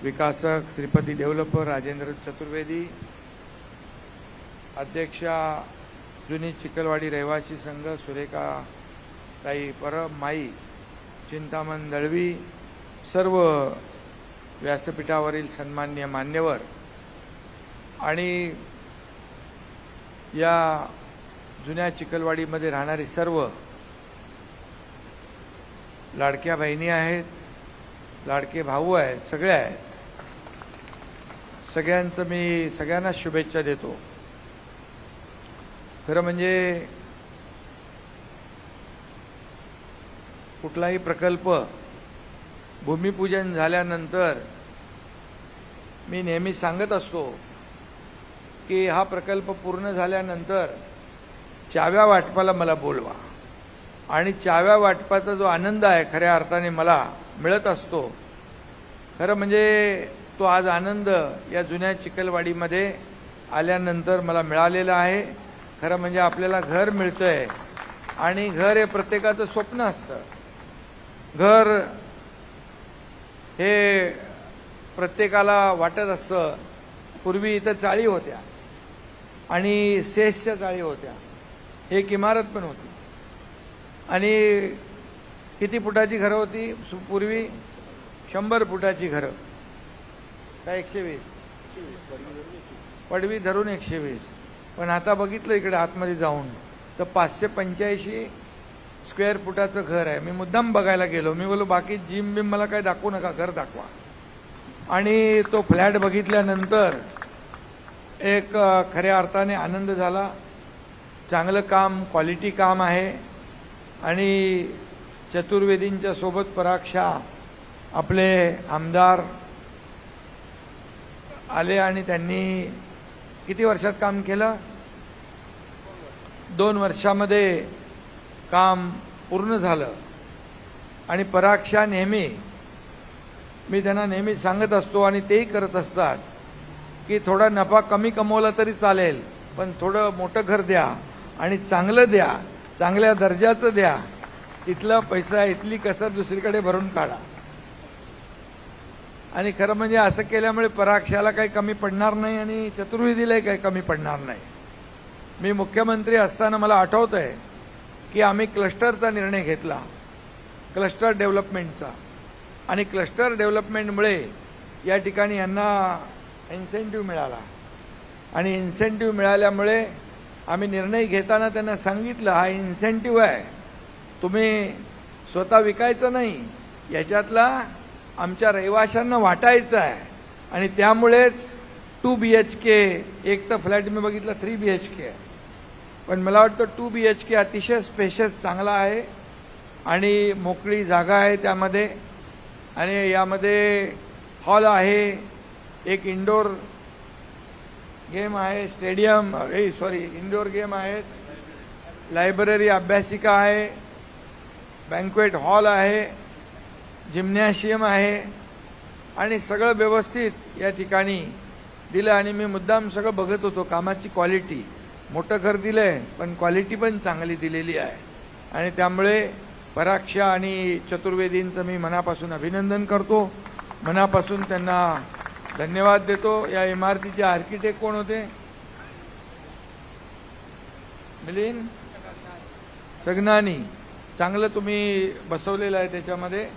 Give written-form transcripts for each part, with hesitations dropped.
विकासक श्रीपती डेव्हलपर राजेंद्र चतुर्वेदी, अध्यक्षा जुनी चिखलवाडी रहिवासी संघ सुरेखा ताई परब माई, चिंतामण दळवी, सर्व व्यासपीठावरील सन्माननीय मान्यवर आणि या जुन्या चिखलवाडीमध्ये राहणारी सर्व लाडक्या बहिणी आहेत, लाडके भाऊ आहेत, सगळे आहेत. सगळ्यांचं मी सगळ्यांना शुभेच्छा देतो. खरं म्हणजे कुठलाही प्रकल्प भूमिपूजन झाल्यानंतर मी नेहमी सांगत असतो की हा प्रकल्प पूर्ण झाल्यानंतर चाव्या वाटपाला मला बोलवा. आणि चाव्या वाटपाचा जो आनंद आहे खऱ्या अर्थाने मला मिळत असतो, खरं म्हणजे तो आज आनंद या जुन्या चिखलवाडीमध्ये आल्यानंतर मला मिळालेला आहे. खरं म्हणजे आपल्याला घर मिळतंय आणि घर हे प्रत्येकाचं स्वप्न असतं. घर हे प्रत्येकाला वाटत असतं. पूर्वी इथं चाळी होत्या आणि सेसच्या चाळी होत्या, एक इमारत पण होती. आणि किती फुटाची घरं होती पूर्वी? 100 फुटाची घरं, काय 120 पडवी धरून 120. पण आता बघितलं इकडे आतमध्ये जाऊन तर 585 स्क्वेअर फुटाचं घर आहे. मी मुद्दाम बघायला गेलो. मी बोलो बाकी जिम बिम मला काय दाखवू नका, घर दाखवा. आणि तो फ्लॅट बघितल्यानंतर एक खऱ्या अर्थाने आनंद झाला. चांगलं काम, क्वालिटी काम आहे. आणि चतुर्वेदींच्या सोबत पराक्षा आपले आमदार आले आणि त्यांनी किती वर्षात काम केलं? 2 वर्षामध्ये काम पूर्ण झालं. आणि पराक्षा नेहमी, मी त्यांना नेहमी सांगत असतो आणि तेही करत असतात की थोडा नफा कमी कमवला तरी चालेल, पण थोडं मोठं घर द्या आणि चांगलं द्या, चांगल्या दर्जाचं द्या. इथला पैसा, इथली कसर दुसरीकडे भरून काढा. आणि खरं म्हणजे असं केल्यामुळे पराक्षाला काही कमी पडणार नाही आणि चतुर्वेदीलाही काही कमी पडणार नाही. मी मुख्यमंत्री असताना मला आठवतंय की आम्ही क्लस्टरचा निर्णय घेतला, क्लस्टर डेव्हलपमेंटचा. आणि क्लस्टर डेव्हलपमेंटमुळे या ठिकाणी यांना इन्सेंटिव्ह मिळाला. आणि इन्सेंटिव्ह मिळाल्यामुळे आम्ही निर्णय घेताना त्यांना सांगितलं, हा इन्सेंटिव्ह आहे, तुम्ही स्वतः विकायचं नाही, याच्यातला आमच्या रहिवाशांना वाटायचं आहे. आणि त्यामुळेच 2 BHK, एक तर फ्लॅट मी बघितलं 3 BHK आहे, पण मला वाटतं 2 BHK अतिशय स्पेशस चांगला आहे आणि मोकळी जागा आहे त्यामध्ये. आणि यामध्ये हॉल आहे, एक इंडोर गेम आहे, स्टेडियम, इंडोर गेम आहेत, लायब्ररी, अभ्यासिका आहे, बँक्वेट हॉल आहे, जिम्नॅशियम आहे आणि सगळं व्यवस्थित या ठिकाणी दिलं. आणि मी मुद्दाम सगळं बघत होतो, कामाची क्वालिटी. मोठं घर दिलंय पण क्वालिटी पण चांगली दिलेली आहे. आणि त्यामुळे पराक्षा आणि चतुर्वेदींचं मी मनापासून अभिनंदन करतो, मनापासून त्यांना धन्यवाद देतो. या इमारतीचे आर्किटेक्ट कोण होते? मिलिंद सगनानी. चांगलं तुम्ही बसवलेलं आहे त्याच्यामध्ये.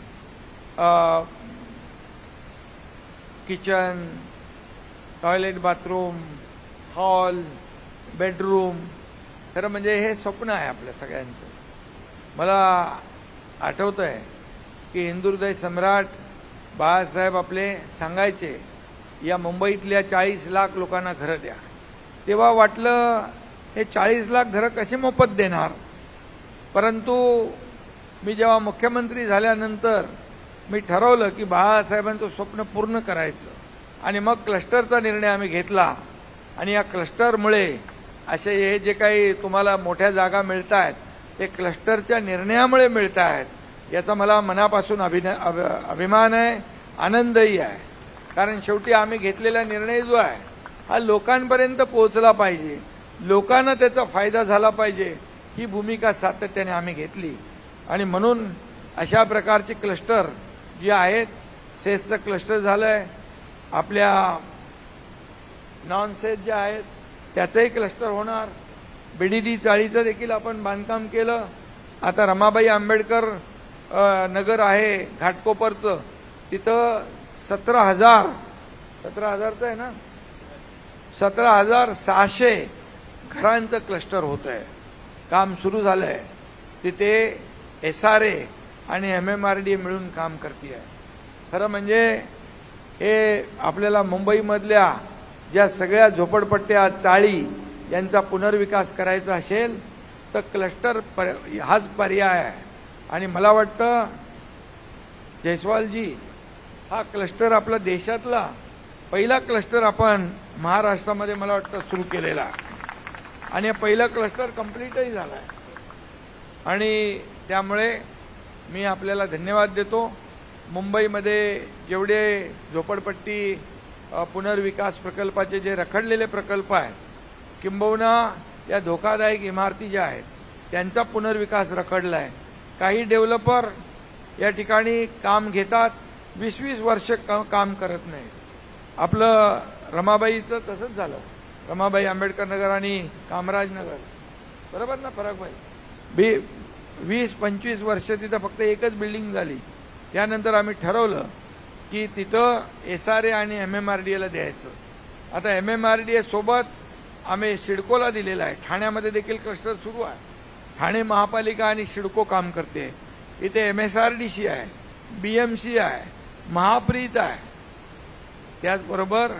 Kitchen, toilet, bathroom, hall, bedroom. खरं म्हणजे हे स्वप्न आहे आपल्या सगळ्यांचं. मला आठवतंय की हिंदुहृदय सम्राट बाळासाहेब आपले सांगायचे, या मुंबईतल्या 40 लाख लोकांना घरं द्या. तेव्हा वाटलं हे 40 लाख घरं कशी मोफत देणार. परंतु मी जेव्हा मुख्यमंत्री झाल्यानंतर मी ठरवलं की बाळासाहेबांचं स्वप्न पूर्ण करायचं. आणि मग क्लस्टरचा निर्णय आम्ही घेतला. आणि या क्लस्टरमुळे असे हे जे काही तुम्हाला मोठ्या जागा मिळत आहेत ते क्लस्टरच्या निर्णयामुळे मिळत आहेत. याचा मला मनापासून अभिमान आहे, आनंदही आहे. कारण शेवटी आम्ही घेतलेला निर्णय जो आहे हा लोकांपर्यंत पोहोचला पाहिजे, लोकांना त्याचा फायदा झाला पाहिजे, ही भूमिका सातत्याने आम्ही घेतली. आणि म्हणून अशा प्रकारचे क्लस्टर जे आहेत, सेसचं क्लस्टर झालंय, आपल्या नॉनसेज ज्या आहेत त्याचंही क्लस्टर होणार. बीडीडी चाळीचं देखील आपण बांधकाम केलं. आता रमाबाई आंबेडकर नगर आहे घाटकोपरचं, तिथं 17,000चं आहे ना, 17,600 घरांचं क्लस्टर होत आहे. काम सुरू झालं आहे. तिथे SRA आणि MMRDA मिळून काम करते आहे. खरं म्हणजे हे आपल्याला मुंबईमधल्या ज्या सगळ्या झोपडपट्ट्या चाळी यांचा पुनर्विकास करायचा असेल तर क्लस्टर हाच पर्याय आहे. आणि मला वाटतं जयस्वालजी, हा क्लस्टर आपला देशातला पहिला क्लस्टर आपण महाराष्ट्रामध्ये मला वाटतं सुरू केलेला आहे. आणि पहिला क्लस्टर कंप्लीटही झाला आहे. आणि त्यामुळे मी आपल्याला धन्यवाद देतो. मुंबईमध्ये जेवढे झोपडपट्टी पुनर्विकास प्रकल्पाचे जे रखडलेले प्रकल्प आहेत, किंबहुना या धोकादायक इमारती ज्या आहेत त्यांचा पुनर्विकास रखडला आहे. काही डेव्हलपर या ठिकाणी काम घेतात, 20-20 वर्ष काम करत नाहीत. आपलं रमाबाईचं तसंच झालं. रमाबाई आंबेडकर नगर आणि कामराज नगर, बरोबर ना परागभाई? 20-25 वर्ष तिथं फक्त एकच बिल्डिंग झाली. त्यानंतर आम्ही ठरवलं की तिथं SRA आणि MMRDA ला द्यायचं. आता MMRDA सोबत आम्ही सिडकोला दिलेला आहे. ठाण्यामध्ये देखील क्लस्टर सुरू आहे. ठाणे महापालिका आणि सिडको काम करते. इथे MSRDC आहे, BMC आहे, महाप्रीत आहे. त्याचबरोबर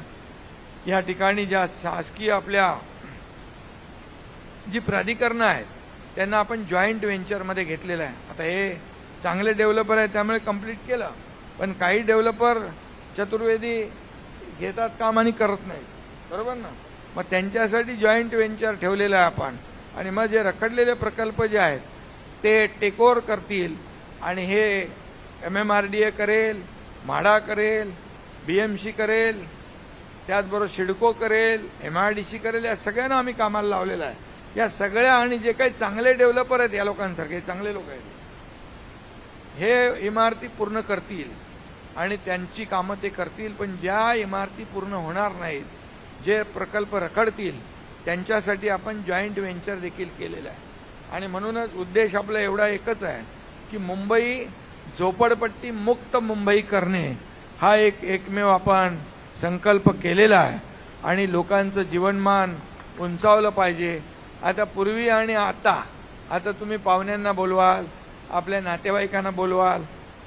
या ठिकाणी ज्या शासकीय आपल्या जी प्राधिकरणं आहेत त्यांना आपण जॉईंट व्हेंचरमध्ये घेतलेलं आहे. आता हे चांगले डेव्हलपर आहेत त्यामुळे कंप्लीट केलं. पण काही डेव्हलपर चतुर्वेदी घेतात काम आणि करत नाहीत, बरोबर ना? मग त्यांच्यासाठी जॉईंट व्हेंचर ठेवलेलं आहे आपण. आणि मग जे रखडलेले प्रकल्प जे आहेत ते टेकओव्हर करतील. आणि हे MMRDA करेल, म्हाडा करेल, BMC करेल, त्याचबरोबर सिडको करेल, MIDC करेल. या सगळ्यांना आम्ही कामाला लावलेलं आहे. या सगळ्या आणि जे काही चांगले डेव्हलपर आहेत या लोकांसारखे चांगले लोक आहेत, हे इमारती पूर्ण करतील आणि त्यांची कामं ते करतील. पण ज्या इमारती पूर्ण होणार नाहीत, जे प्रकल्प रखडतील, त्यांच्यासाठी आपण जॉईंट व्हेंचर देखील केलेलं आहे. आणि म्हणूनच उद्देश आपला एवढा एकच आहे की मुंबई झोपडपट्टी मुक्त मुंबई करणे हा एकमेव आपण संकल्प केलेला आहे. आणि लोकांचं जीवनमान उंचावलं पाहिजे. आता पूर्वी आणि आता तुम्ही पाहुण्यांना बोलवाल, आपल्या नातेवाईकांना बोलवाल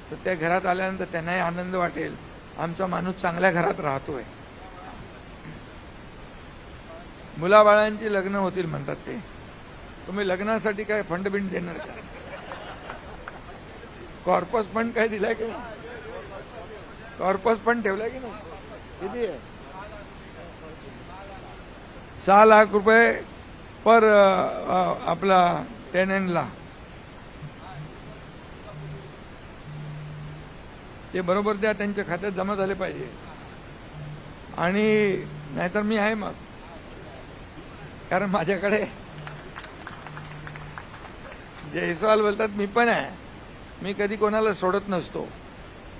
तर त्या घरात आल्यानंतर त्यांनाही आनंद वाटेल, आमचा माणूस चांगल्या घरात राहतोय. मुलाबाळांची लग्न होतील म्हणतात ते. तुम्ही लग्नासाठी काय फंड बिंड देणार का? कॉर्पस फंड काय दिलाय की नाही? कॉर्पस फंड ठेवलाय की नाही? किती आहे? 6 लाख रुपये पर आपला टेनंटला. ते बरोबर द्या, त्यांच्या खात्यात जमा झाले पाहिजे. आणि नाहीतर मी आहे मग, कारण माझ्याकडे जयस्वाल बोलतात मी पण आहे. मी कधी कोणाला सोडत नसतो.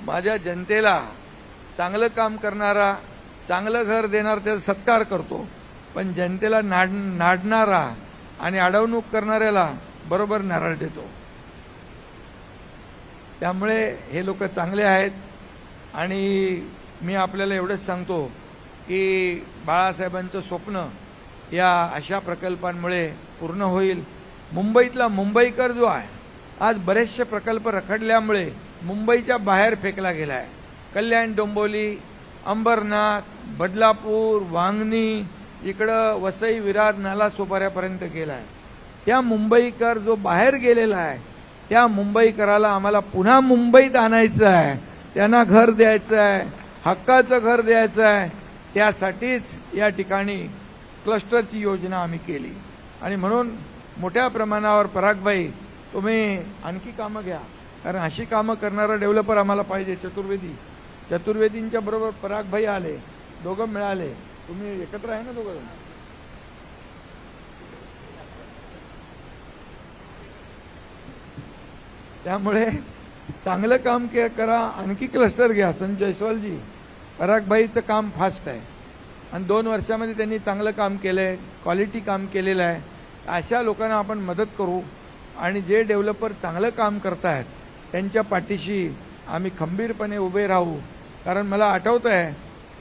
माझ्या जनतेला चांगलं काम करणारा, चांगलं घर देणार त्याचा सत्कार करतो. पण जनतेला नाडणारा आणि अडवणूक करणाऱ्याला बरोबर नारळ देतो. त्यामुळे हे लोक चांगले आहेत. आणि मी आपल्याला एवढंच सांगतो की बाळासाहेबांचं स्वप्न या अशा प्रकल्पांमुळे पूर्ण होईल. मुंबईतला मुंबईकर जो आहे, आज बरेचसे प्रकल्प रखडल्यामुळे मुंबईच्या बाहेर फेकला गेला आहे. कल्याण डोंबिवली, अंबरनाथ, बदलापूर, वांगणी, इकडं वसई, विरार, नालासोपाऱ्यापर्यंत गेला आहे. त्या मुंबईकर जो बाहेर गेलेला आहे त्या मुंबईकराला आम्हाला पुन्हा मुंबईत आणायचं आहे. त्यांना घर द्यायचं आहे, हक्काचं घर द्यायचं आहे. त्यासाठीच या ठिकाणी क्लस्टरची योजना आम्ही केली. आणि म्हणून मोठ्या प्रमाणावर परागभाई तुम्ही आणखी कामं घ्या, कारण अशी कामं करणारा डेव्हलपर आम्हाला पाहिजे. चतुर्वेदींच्या बरोबर परागभाई आले, दोघं मिळाले. तुम्ही एकत्र आहे ना दोघं? त्यामुळे चांगलं काम करा, आणखी क्लस्टर घ्या. जयस्वालजी, परागभाईचं काम फास्ट आहे आणि 2 वर्षामध्ये त्यांनी चांगलं काम केलं आहे, क्वालिटी काम केलेलं आहे. अशा लोकांना आपण मदत करू आणि जे डेव्हलपर चांगलं काम करत आहेत त्यांच्या पाठीशी आम्ही खंबीरपणे उभे राहू. कारण मला आठवतं आहे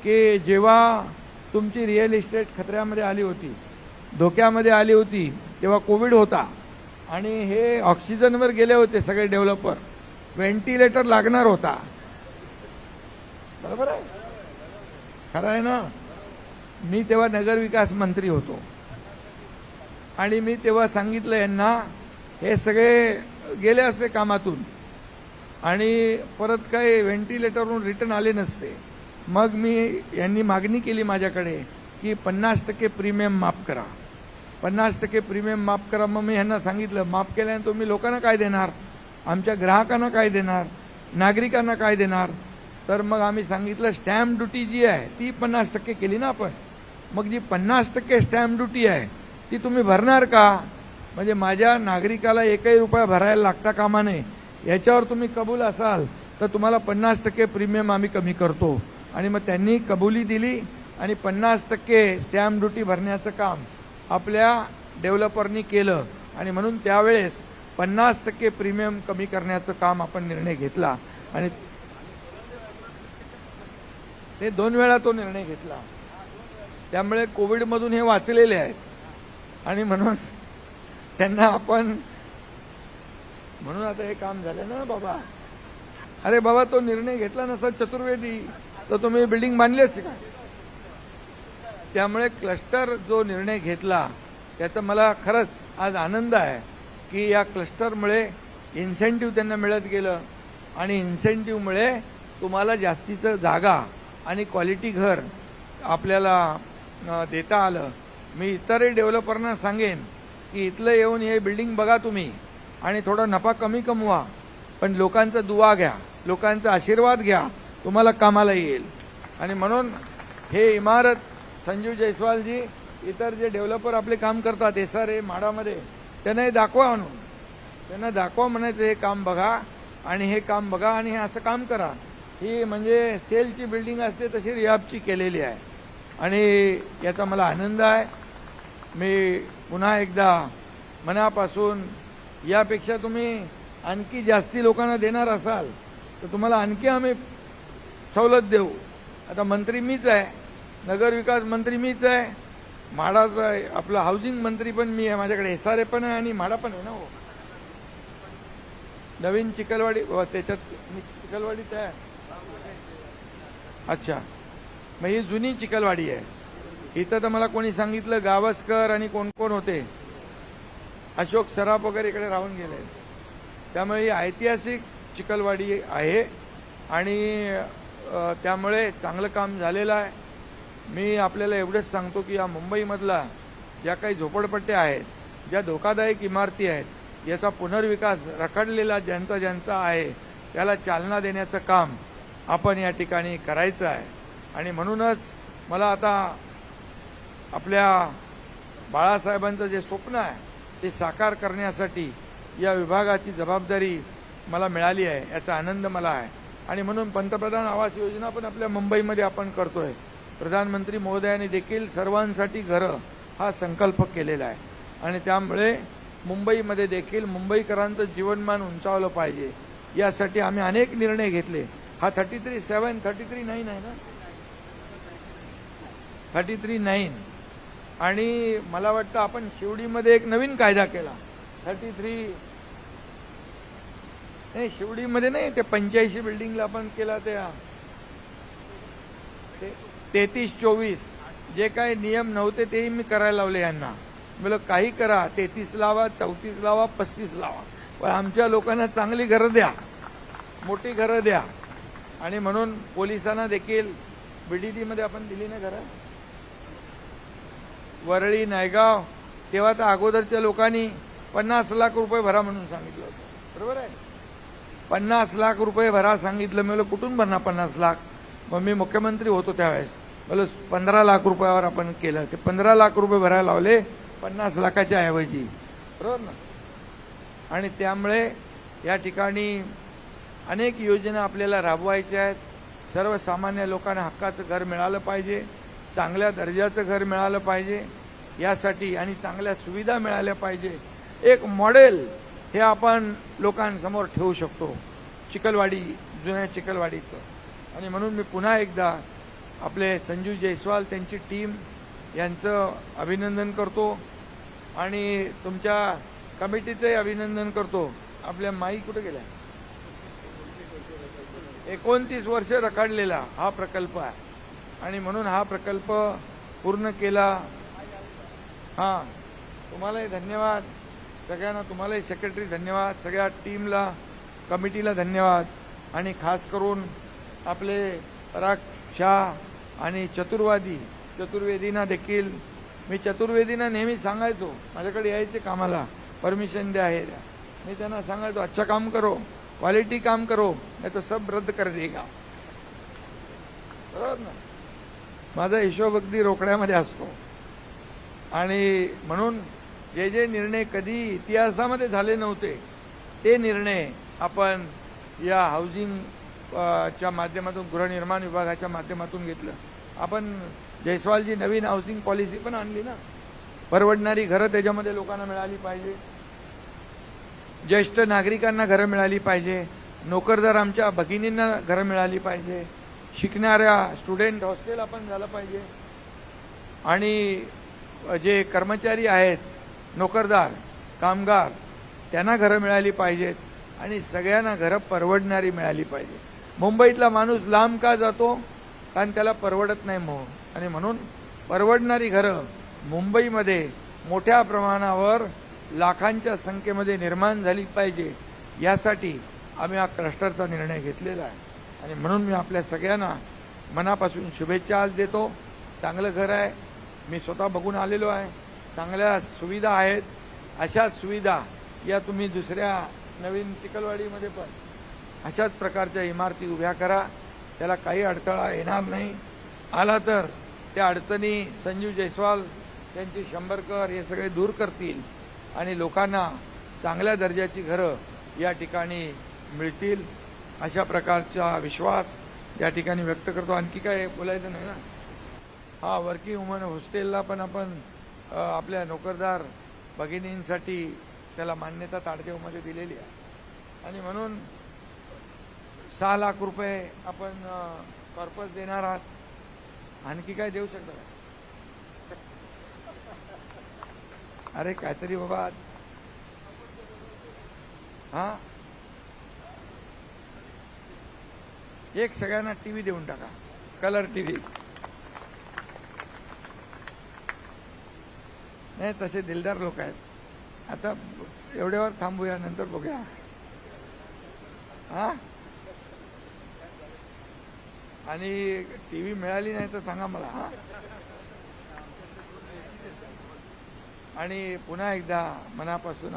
की जेव्हा तुमची रिअल इस्टेट खतऱ्यामध्ये आली होती, धोक्यामध्ये आली होती, तेव्हा कोविड होता आणि हे ऑक्सिजनवर गेले होते सगळे डेव्हलपर, व्हेंटिलेटर लागणार होता. बरोबर आहे, खरं आहे ना. मी तेव्हा नगरविकास मंत्री होतो आणि मी तेव्हा सांगितलं यांना, हे सगळे गेले असते कामातून आणि परत काही व्हेंटिलेटरवरून रिटर्न आले नसते. मग मी यांनी मागणी केली माझ्याकडे की 50% प्रीमियम माफ करा, 50% प्रीमियम माफ करा. मग मी यांना सांगितलं, माफ केल्याने तुम्ही लोकांना काय देणार, आमच्या ग्राहकांना काय देणार, नागरिकांना काय देणार. तर मग आम्ही सांगितलं स्टॅम्प ड्युटी जी आहे ती 50% केली ना आपण. मग जी 50% स्टॅम्प ड्युटी आहे ती तुम्ही भरणार का, म्हणजे माझ्या नागरिकाला एकही रुपया भरायला लागता कामा नये. याच्यावर तुम्ही कबूल असाल तर तुम्हाला 50% प्रीमियम आम्ही कमी करतो. आणि मग त्यांनी कबुली दिली आणि 50% स्टॅम्प ड्युटी भरण्याचं काम आपल्या डेव्हलपरनी केलं आणि म्हणून त्यावेळेस 50% प्रीमियम कमी करण्याचं काम आपण निर्णय घेतला आणि ते 2 वेळा तो निर्णय घेतला. त्यामुळे कोविडमधून हे वाचलेले आहेत आणि म्हणून त्यांना आपण म्हणून आता हे काम झालं ना बाबा. अरे बाबा, तो निर्णय घेतला नसता चतुर्वेदी तर तुम्ही बिल्डिंग बांधली असती का. त्यामुळे क्लस्टर जो निर्णय घेतला त्याचा मला खरंच आज आनंद आहे की या क्लस्टरमुळे इन्सेंटिव्ह त्यांना मिळत गेलं आणि इन्सेंटिव्हमुळे तुम्हाला जास्तीचं जागा आणि क्वालिटी घर आपल्याला देता आलं. मी इतरही डेव्हलपरना सांगेन की इथलं येऊन हे बिल्डिंग बघा तुम्ही आणि थोडा नफा कमी कमवा, पण लोकांचा दुवा घ्या, लोकांचा आशीर्वाद घ्या, तुम्हाला कामाला येईल. आणि म्हणून हे इमारत संजीव जयस्वालजी, इतर जे डेव्हलपर आपले काम करतात SRA माडामध्ये, त्यांना हे दाखवा म्हणून, त्यांना दाखवा म्हणायचं हे काम बघा आणि हे काम बघा आणि हे असं काम करा. ही म्हणजे सेलची बिल्डिंग असते तशी रियाबची केलेली आहे आणि याचा मला आनंद आहे. मी पुन्हा एकदा मनापासून, यापेक्षा तुम्ही आणखी जास्ती लोकांना देणार असाल तर तुम्हाला आणखी आम्ही सवलत देऊ. आता मंत्री मीच आहे, नगरविकास मंत्री मीच आहे, म्हाडाचा आपला हाऊसिंग मंत्री पण मी आहे, माझ्याकडे SRA पण आहे आणि म्हाडा पण आहे ना. हो, नवीन चिखलवाडी त्याच्यात मी चिखलवाडीत आहे. अच्छा, मग ही जुनी चिखलवाडी आहे. इथं तर मला कोणी सांगितलं गावस्कर आणि कोण कोण होते, अशोक सराफ वगैरे इकडे राहून गेले. त्यामुळे ही ऐतिहासिक चिखलवाडी आहे आणि त्यामुळे चांगलं काम झालेलं आहे. मी आपल्याला एवढंच सांगतो की या मुंबईमधला ज्या काही झोपडपट्ट्या आहेत, ज्या धोकादायक इमारती आहेत, याचा पुनर्विकास रखडलेला ज्यांचा आहे त्याला चालना देण्याचं काम आपण या ठिकाणी करायचं आहे. आणि म्हणूनच मला आता आपल्या बाळासाहेबांचं जे स्वप्न आहे ते साकार करण्यासाठी या विभागाची जबाबदारी मला मिळाली आहे, याचा आनंद मला आहे. आणि म्हणून पंतप्रधान आवास योजना पण आपल्या मुंबईमध्ये आपण करतोय. प्रधानमंत्री महोदयांनी देखील सर्वांसाठी घरं हा संकल्प केलेला आहे आणि त्यामुळे मुंबईमध्ये देखील मुंबईकरांचं जीवनमान उंचावलं पाहिजे, यासाठी आम्ही अनेक निर्णय घेतले. हा 33.9 आहे ना, 33.9. आणि मला वाटतं आपण शिवडीमध्ये एक नवीन कायदा केला, 33 नाही, शिवडीमध्ये नाही, ते 85 बिल्डिंगला आपण केला, त्या 33-24 जे काही नियम नव्हते तेही मी करायला लावले यांना. मला काही करा, 33 लावा, 34 लावा, 35 लावा, पण आमच्या लोकांना चांगली घरं द्या, मोठी घरं द्या. आणि म्हणून पोलिसांना देखील BDD मध्ये आपण दिली ना घरं, वरळी, नायगाव, तेव्हा तर अगोदरच्या लोकांनी 50 लाख रुपये भरा म्हणून सांगितलं होतं, बरोबर आहे. 50 लाख रुपये भरा सांगितलं. मी कुठून भरणार 50 लाख. मग मी मुख्यमंत्री होतो त्यावेळेस, मला 15 लाख रुपयावर आपण केलं. ते 15 लाख रुपये भरायला लावले 50 लाखाच्या ऐवजी, बरोबर ना. आणि त्यामुळे या ठिकाणी अनेक योजना आपल्याला राबवायच्या आहेत. सर्वसामान्य लोकांना हक्काचं घर मिळालं पाहिजे, चांगल्या दर्जाचं घर मिळालं पाहिजे यासाठी आणि चांगल्या सुविधा मिळाल्या पाहिजे. एक मॉडेल हे आपण लोकांसमोर ठेवू शकतो चिखलवाडी, जुन्या चिखलवाडीचं. आणि म्हणून मी पुन्हा एकदा आपले संजू जयस्वाल त्यांची टीम यांचं अभिनंदन करतो आणि तुमच्या कमिटीचंही अभिनंदन करतो. आपल्या माई कुठे गेल्या? 29 वर्ष रखडलेला हा प्रकल्प आहे आणि म्हणून हा प्रकल्प पूर्ण केला. हां, तुम्हालाही धन्यवाद सगळ्यांना, तुम्हालाही सेक्रेटरी धन्यवाद, सगळ्या टीमला, कमिटीला धन्यवाद आणि खास करून आपले पराग शाह आणि चतुर्वेदींना देखील. मी चतुर्वेदींना नेहमी सांगायचो, माझ्याकडे यायचे कामाला, परमिशन द्या हे द्या. मी त्यांना सांगायचो अच्छा काम करो, क्वालिटी काम करो, नहीं तो सब रद्द कर देगा. बरोबर ना? माझा हिशोब अगदी रोकड्यामध्ये असतो आणि म्हणून जे जे निर्णय कधी इतिहासामध्ये झाले नव्हते ते निर्णय आपण या हाऊसिंग च्या माध्यमातून, गृहनिर्माण विभागाच्या माध्यमातून घेतलं. आपण जयस्वालजी नवीन हाऊसिंग पॉलिसी पण आणली ना, परवडणारी घरं त्याच्यामध्ये लोकांना मिळाली पाहिजे, ज्येष्ठ नागरिकांना घरं मिळाली पाहिजे, नोकरदार आमच्या भगिनींना घरं मिळाली पाहिजे, शिकणाऱ्या स्टुडंट हॉस्टेल आपण झालं पाहिजे आणि जे कर्मचारी आहेत, नोकरदार, कामगार, त्यांना घरं मिळाली पाहिजेत आणि सगळ्यांना घरं परवडणारी मिळाली पाहिजे. मुंबईतला माणूस लांब का जातो? कारण त्याला परवडत नाही म्हणून. आणि म्हणून परवडणारी घरं मुंबईमध्ये मोठ्या प्रमाणावर लाखांच्या संख्येमध्ये निर्माण झाली पाहिजे यासाठी आम्ही हा क्लस्टरचा निर्णय घेतलेला आहे. आणि म्हणून मी आपल्या सगळ्यांना मनापासून शुभेच्छा आज देतो. चांगलं घर आहे, मी स्वतः बघून आलेलो आहे, चांगल्या सुविधा आहेत. अशाच सुविधा या तुम्ही दुसऱ्या नवीन चिखलवाडीमध्ये पण अशाच प्रकारच्या इमारती उभ्या करा, त्याला काही अडथळा येणार नाही. आला तर त्या अडचणी संजू जयस्वाल त्यांची शंभरकर हे सगळे दूर करतील आणि लोकांना चांगल्या दर्जाची घरं या ठिकाणी मिळतील अशा प्रकारचा विश्वास या ठिकाणी व्यक्त करतो. आणखी काय बोलायचं नाही ना? हा, वर्किंग वुमन हॉस्टेलला पण आपण आपल्या नोकरदार भगिनींसाठी त्याला मान्यता ताडदेवमध्ये दिलेली आहे आणि म्हणून 6 लाख रुपये आपण कॉर्पस देणार आहात. आणखी काय देऊ शकता का? अरे काहीतरी बाबा. हा, एक सगळ्यांना टीव्ही देऊन टाका, कलर टीव्ही. नाही, तसे दिलदार लोक आहेत. आता एवढ्यावर थांबूया, नंतर बघूया. हा, आणि टीव्ही मिळाली नाही तर सांगा मला. हा, आणि पुन्हा एकदा मनापासून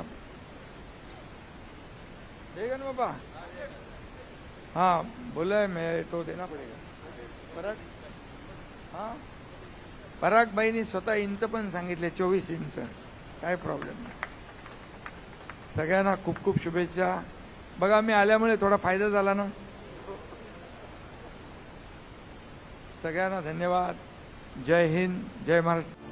देगा ना बाबा. हाँ बोला मैं तो देना पड़ेगा. पराग, हाँ, पराग बाईंनी स्वतः इंच पण सांगितले, 24 इंच, काय प्रॉब्लेम नाही. सगळ्यांना खूप खूप शुभेच्छा. बघा, मी आल्यामुळे थोडा फायदा झाला ना. सगळ्यांना धन्यवाद. जय हिंद, जय महाराष्ट्र.